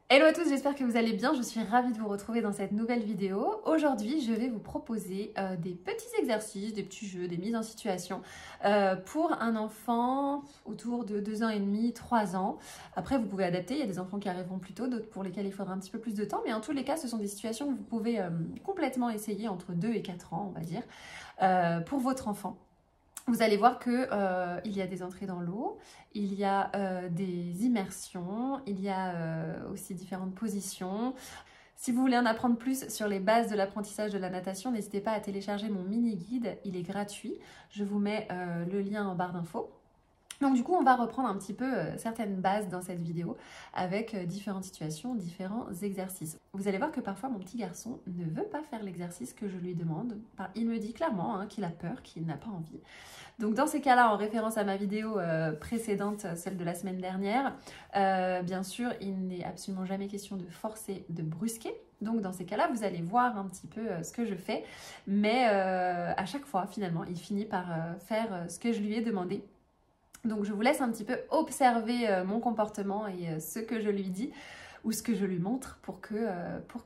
Hello à tous, j'espère que vous allez bien, je suis ravie de vous retrouver dans cette nouvelle vidéo. Aujourd'hui, je vais vous proposer des petits exercices, des petits jeux, des mises en situation pour un enfant autour de 2 ans et demi, 3 ans. Après, vous pouvez adapter, il y a des enfants qui arriveront plus tôt, d'autres pour lesquels il faudra un petit peu plus de temps, mais en tous les cas, ce sont des situations que vous pouvez complètement essayer entre 2 et 4 ans, on va dire, pour votre enfant. Vous allez voir qu'il y a des entrées dans l'eau, il y a des immersions, il y a aussi différentes positions. Si vous voulez en apprendre plus sur les bases de l'apprentissage de la natation, n'hésitez pas à télécharger mon mini-guide, il est gratuit. Je vous mets le lien en barre d'infos. Donc du coup, on va reprendre un petit peu certaines bases dans cette vidéo avec différentes situations, différents exercices. Vous allez voir que parfois mon petit garçon ne veut pas faire l'exercice que je lui demande. Il me dit clairement qu'il a peur, qu'il n'a pas envie. Donc dans ces cas-là, en référence à ma vidéo précédente, celle de la semaine dernière, bien sûr, il n'est absolument jamais question de forcer, de brusquer. Donc dans ces cas-là, vous allez voir un petit peu ce que je fais. Mais à chaque fois, finalement, il finit par faire ce que je lui ai demandé. Donc je vous laisse un petit peu observer mon comportement et ce que je lui dis ou ce que je lui montre pour que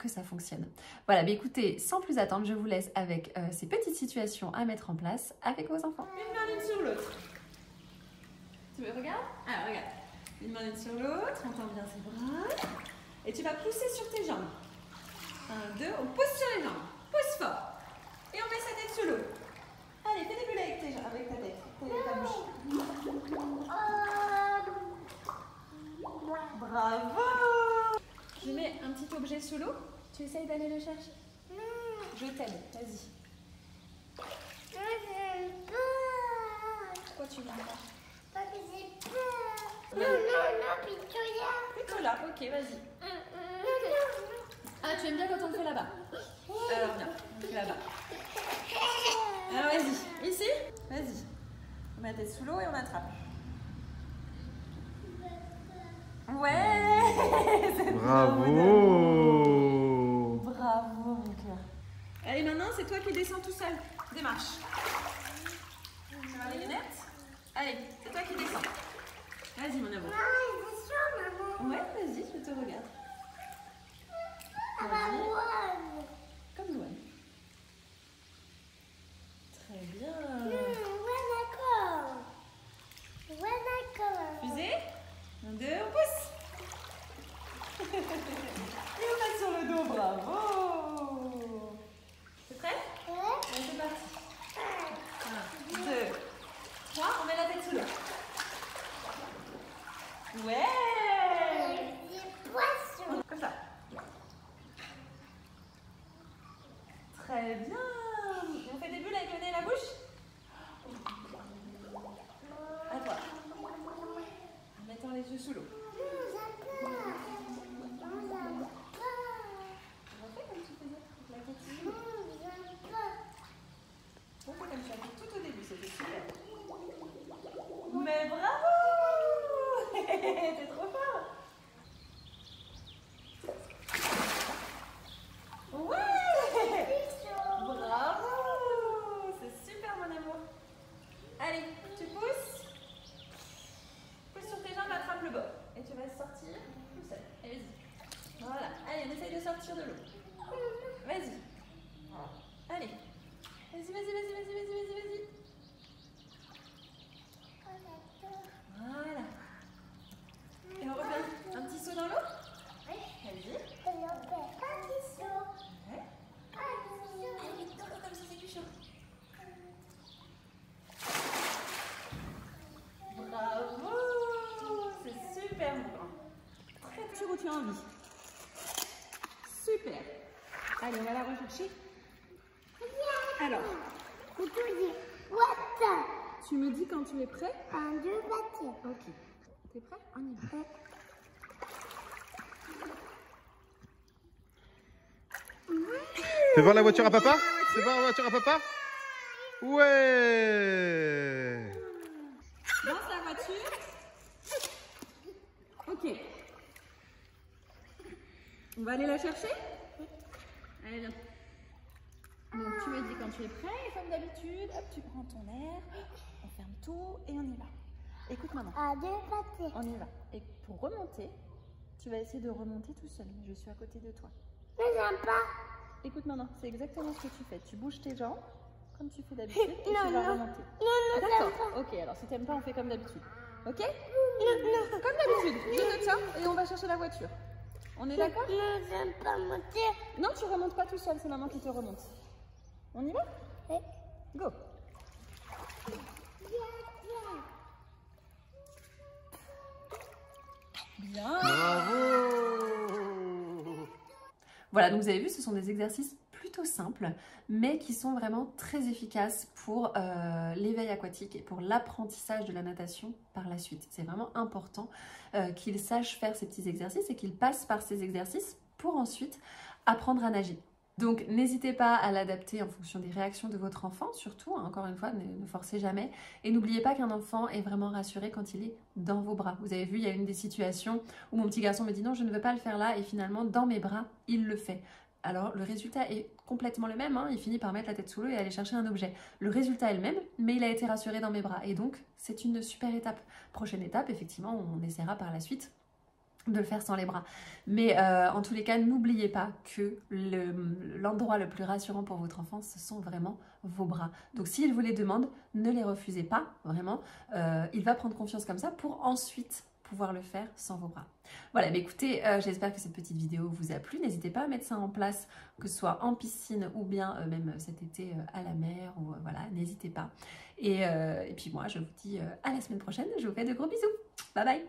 ça fonctionne. Voilà, mais écoutez, sans plus attendre, je vous laisse avec ces petites situations à mettre en place avec vos enfants. Une main l'une sur l'autre. Tu me regardes? Ah, regarde. Une main l'une sur l'autre, on tend bien ses bras. Et tu vas pousser sur tes jambes. 1, 2, on pousse sur les jambes. Pousse fort. Et on met sa tête sous l'eau. Allez, fais des bulles avec tes jambes, avec ta tête, ta bouche. Bravo! Je mets un petit objet sous l'eau. Tu essayes d'aller le chercher? Je t'aide, vas-y. Pourquoi tu viens pas? Parce que j'ai peur. Non, plutôt là. Plutôt là, ok, vas-y. Ah, tu aimes bien quand on le fait là-bas? Alors viens, on le fait là-bas. Alors vas-y, ici? Vas-y. On met la tête sous l'eau et on attrape. Ouais! Bravo! Bravo mon cœur. Allez, maintenant c'est toi qui descends tout seul. Démarche. Tu vas les lunettes? Allez, c'est toi qui descends. Vas-y mon amour. C'est chaud, maman. Ouais, vas-y, je te regarde. Maman. Comme Louane. Très bien. Ouais, d'accord. Ouais, d'accord. Fusée. 1, 2, on pousse. Et on passe sur le dos, bravo. C'est prêt? Ouais. Allez, c'est parti. 1, 2, 3, on met la tête sous l'eau. Ouais. Des poissons. Comme ça. Très bien. On fait des bulles avec le nez et la bouche? À toi. En mettant les yeux sous l'eau. Refais comme tu faisais avec la tête sous l'eau. Refais comme tu as fait tout au début, c'était super. Mais bravo! T'es trop fort! Ouais! Bravo! C'est super mon amour. Allez, tu pousses. Pousse sur tes jambes, attrape le bord. Et tu vas sortir tout seul. Allez, vas-y. Voilà. Allez, on essaye de sortir de l'eau. Vas-y. Allez. Vas-y. Voilà. Et on refait un petit saut dans l'eau? Vas-y. Ouais. Allez, tourne comme ça, c'est plus chaud. Bravo! C'est super mon grand. Très sûr où tu as envie. Super. Allez, on va la rechercher. Alors, tu me dis quand tu es prêt? 1, 2, partir. Ok. T'es prêt? On y va. Fais voir la voiture à papa? Fais voir la voiture à papa? Ouais! Dans la voiture. Ok. On va aller la chercher? Allez, viens. Donc tu me dis quand tu es prêt et comme d'habitude, hop, tu prends ton air, on ferme tout et on y va. Écoute maman. 1, 2, partir. On y va. Et pour remonter, Tu vas essayer de remonter tout seul. Je suis à côté de toi. Mais j'aime pas. Écoute maman, c'est exactement ce que tu fais. Tu bouges tes jambes comme tu fais d'habitude et tu vas remonter. Non, D'accord. Ok, alors si t'aimes pas, on fait comme d'habitude. Ok? Comme d'habitude. Je note ça et on va chercher la voiture. On est d'accord? Non, j'aime pas monter. Non, tu remontes pas tout seul, c'est maman qui te remonte. On y va? Oui. Go! Bien! Bravo! Voilà, donc vous avez vu, ce sont des exercices plutôt simples, mais qui sont vraiment très efficaces pour l'éveil aquatique et pour l'apprentissage de la natation par la suite. C'est vraiment important qu'ils sachent faire ces petits exercices et qu'ils passent par ces exercices pour ensuite apprendre à nager. Donc n'hésitez pas à l'adapter en fonction des réactions de votre enfant, surtout, hein, encore une fois, ne forcez jamais. Et n'oubliez pas qu'un enfant est vraiment rassuré quand il est dans vos bras. Vous avez vu, il y a une des situations où mon petit garçon me dit non, je ne veux pas le faire là, et finalement, dans mes bras, il le fait. Alors le résultat est complètement le même, hein. Il finit par mettre la tête sous l'eau et aller chercher un objet. Le résultat est le même, mais il a été rassuré dans mes bras. Et donc, c'est une super étape. Prochaine étape, effectivement, on essaiera par la suite de le faire sans les bras. Mais en tous les cas, n'oubliez pas que l'endroit le plus rassurant pour votre enfant, ce sont vraiment vos bras. Donc s'il vous les demande, ne les refusez pas, vraiment. Il va prendre confiance comme ça pour ensuite pouvoir le faire sans vos bras. Voilà, mais écoutez, j'espère que cette petite vidéo vous a plu. N'hésitez pas à mettre ça en place, que ce soit en piscine ou bien même cet été à la mer. Ou, voilà, n'hésitez pas. Et puis moi, je vous dis à la semaine prochaine. Je vous fais de gros bisous. Bye bye!